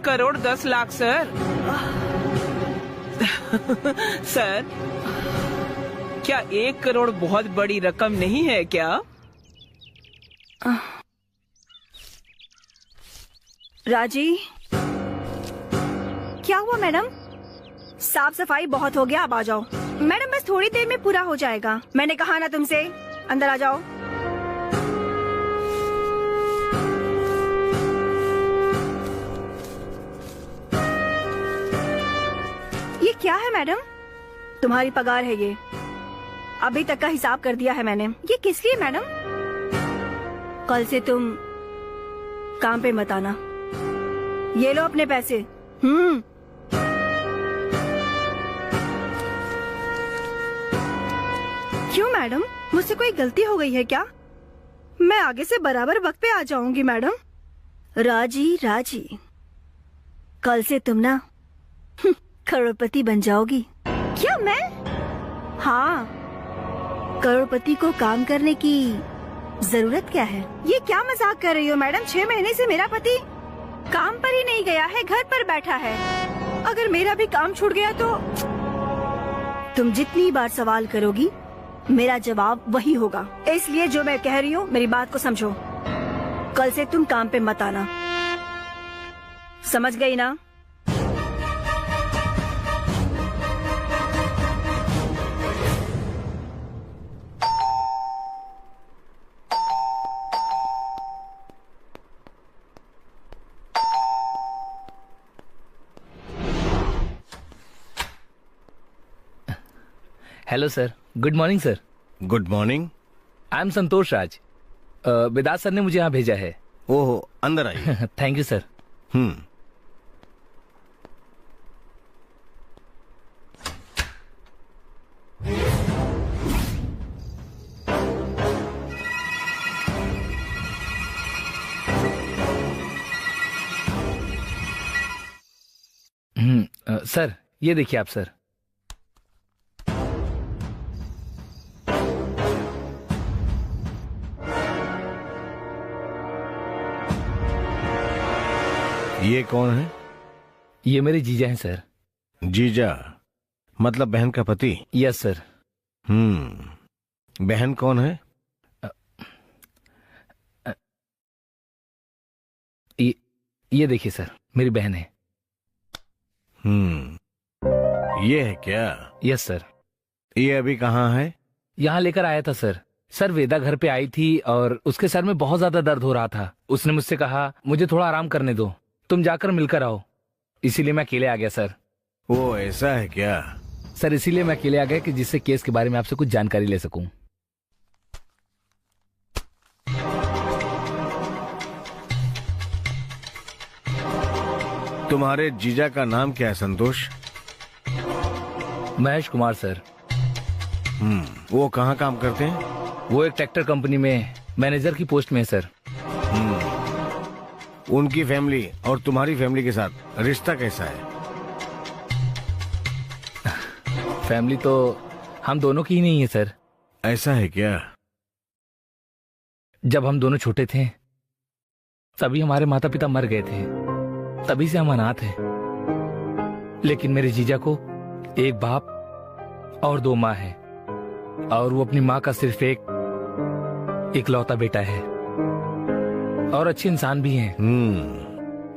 1,10,00,000 sir. Sir, क्या 1 करोड़ बहुत बड़ी रकम नहीं है क्या? राजी, क्या हुआ मैडम? साफ सफाई बहुत हो गया, अब आ जाओ। मैडम बस थोड़ी देर में पूरा हो जाएगा। मैंने कहा ना तुमसे, अंदर आ जाओ। ये क्या है मैडम? तुम्हारी पगार है ये। अभी तक का हिसाब कर दिया है मैंने। ये किस लिए मैडम? कल से तुम काम पे मत आना। ये लो अपने पैसे। क्यों मैडम, मुझसे कोई गलती हो गई है क्या? मैं आगे से बराबर वक्त पे आ जाऊंगी मैडम। राजी, कल से तुम ना करोड़पति बन जाओगी। क्या मैं? हाँ, करोड़पति को काम करने की जरूरत क्या है? ये क्या मजाक कर रही हो मैडम? 6 महीने से मेरा पति काम पर ही नहीं गया है, घर पर बैठा है। अगर मेरा भी काम छूट गया तो तुम जितनी बार सवाल करोगी मेरा जवाब वही होगा। इसलिए जो मैं कह रही हूँ मेरी बात को समझो। कल से तुम काम पे मत आना, समझ गई ना? Hello sir, good morning sir. Good morning. I am Santosh Raj. विदात सर ने मुझे यहाँ भेजा है। ओहो, अंदर आइए। Thank you sir. सर ये देखिए आप सर। ये कौन है? ये मेरे जीजा हैं सर। जीजा मतलब बहन का पति? Yes sir. बहन कौन है? ये देखिए सर, मेरी बहन है। ये है क्या? Yes sir. ये अभी कहाँ है? यहाँ लेकर आया था सर। सर वेदा घर पे आई थी और उसके सर में बहुत ज्यादा दर्द हो रहा था। उसने मुझसे कहा मुझे थोड़ा आराम करने दो, तुम जाकर मिलकर आओ। इसीलिए मैं अकेले आ गया सर। वो ऐसा है क्या? सर इसीलिए मैं अकेले आ गया कि जिससे केस के बारे में आपसे कुछ जानकारी ले सकूं। तुम्हारे जीजा का नाम क्या है संतोष? महेश कुमार सर। वो कहाँ काम करते हैं? वो एक ट्रैक्टर कंपनी में मैनेजर की पोस्ट में है सर। उनकी फैमिली और तुम्हारी फैमिली के साथ रिश्ता कैसा है? फैमिली तो हम दोनों की ही नहीं है सर। ऐसा है क्या? जब हम दोनों छोटे थे तभी हमारे माता पिता मर गए थे, तभी से हम अनाथ हैं। लेकिन मेरे जीजा को एक बाप और 2 माँ है और वो अपनी माँ का सिर्फ एक इकलौता बेटा है और अच्छे इंसान भी हैं।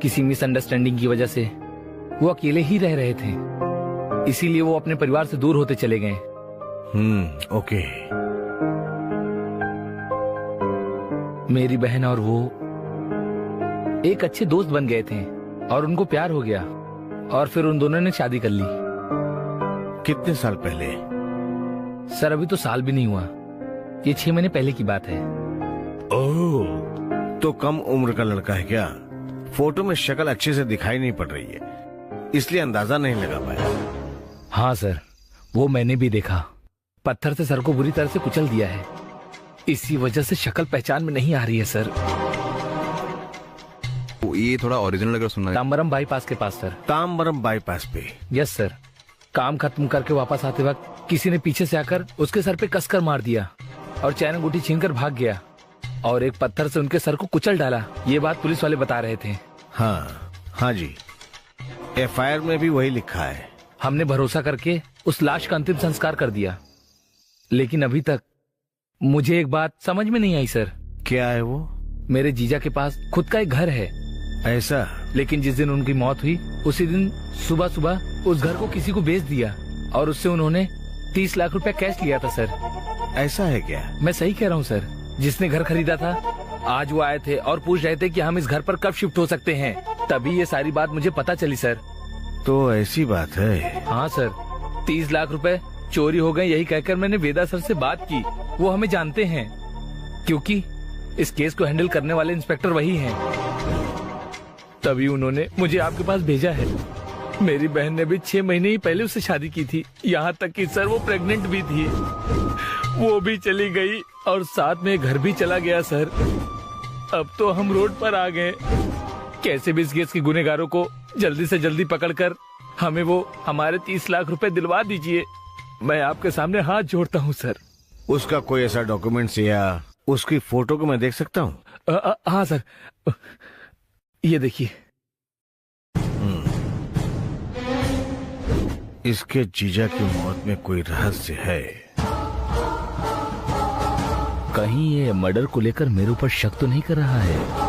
किसी मिसअंडरस्टैंडिंग की वजह से वो अकेले ही रह रहे थे, इसीलिए वो अपने परिवार से दूर होते चले गए। ओके। मेरी बहन और वो एक अच्छे दोस्त बन गए थे और उनको प्यार हो गया और फिर उन दोनों ने शादी कर ली। कितने साल पहले? सर अभी तो साल भी नहीं हुआ, ये 6 महीने पहले की बात है। ओह, तो कम उम्र का लड़का है क्या? फोटो में शक्ल अच्छे से दिखाई नहीं पड़ रही है, इसलिए अंदाजा नहीं लगा पाया। हाँ सर, वो मैंने भी देखा। पत्थर से सर को बुरी तरह से कुचल दिया है, इसी वजह से शक्ल पहचान में नहीं आ रही है सर। ये थोड़ा ओरिजिनल लग रहा सुनना है। ताम्बरम बाईपास के पास सर। ताम्बरम बाईपास पे? Yes sir. काम खत्म करके वापस आते वक्त किसी ने पीछे से आकर उसके सर पे कसकर मार दिया और चैन अंगूठी छीनकर भाग गया और एक पत्थर से उनके सर को कुचल डाला। ये बात पुलिस वाले बता रहे थे। हाँ जी। एफआईआर में भी वही लिखा है। हमने भरोसा करके उस लाश का अंतिम संस्कार कर दिया, लेकिन अभी तक मुझे एक बात समझ में नहीं आई सर। क्या है वो? मेरे जीजा के पास खुद का एक घर है, ऐसा? लेकिन जिस दिन उनकी मौत हुई उसी दिन सुबह सुबह उस घर को किसी को बेच दिया और उससे उन्होंने 30 लाख रुपए कैश लिया था सर। ऐसा है क्या? मैं सही कह रहा हूँ सर। जिसने घर खरीदा था आज वो आए थे और पूछ रहे थे कि हम इस घर पर कब शिफ्ट हो सकते हैं। तभी ये सारी बात मुझे पता चली सर। तो ऐसी बात है? हाँ सर, 30 लाख रुपए चोरी हो गए यही कहकर मैंने वेदा सर से बात की। वो हमें जानते हैं क्योंकि इस केस को हैंडल करने वाले इंस्पेक्टर वही हैं। तभी उन्होंने मुझे आपके पास भेजा है। मेरी बहन ने भी 6 महीने ही पहले उससे शादी की थी, यहाँ तक कि सर वो प्रेग्नेंट भी थी। वो भी चली गई और साथ में घर भी चला गया सर। अब तो हम रोड पर आ गए। कैसे भी इस केस के गुनहगारों को जल्दी से जल्दी पकड़कर हमें वो हमारे 30 लाख रुपए दिलवा दीजिए। मैं आपके सामने हाथ जोड़ता हूँ सर। उसका कोई ऐसा डॉक्यूमेंट्स या उसकी फोटो को मैं देख सकता हूँ? हाँ सर, ये देखिए। इसके जीजा की मौत में कोई रहस्य है। कहीं ये मर्डर को लेकर मेरे ऊपर शक तो नहीं कर रहा है?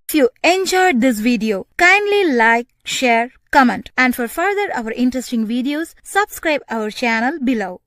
If you enjoyed this video, kindly like, share, comment, and for further our interesting videos, subscribe our channel below.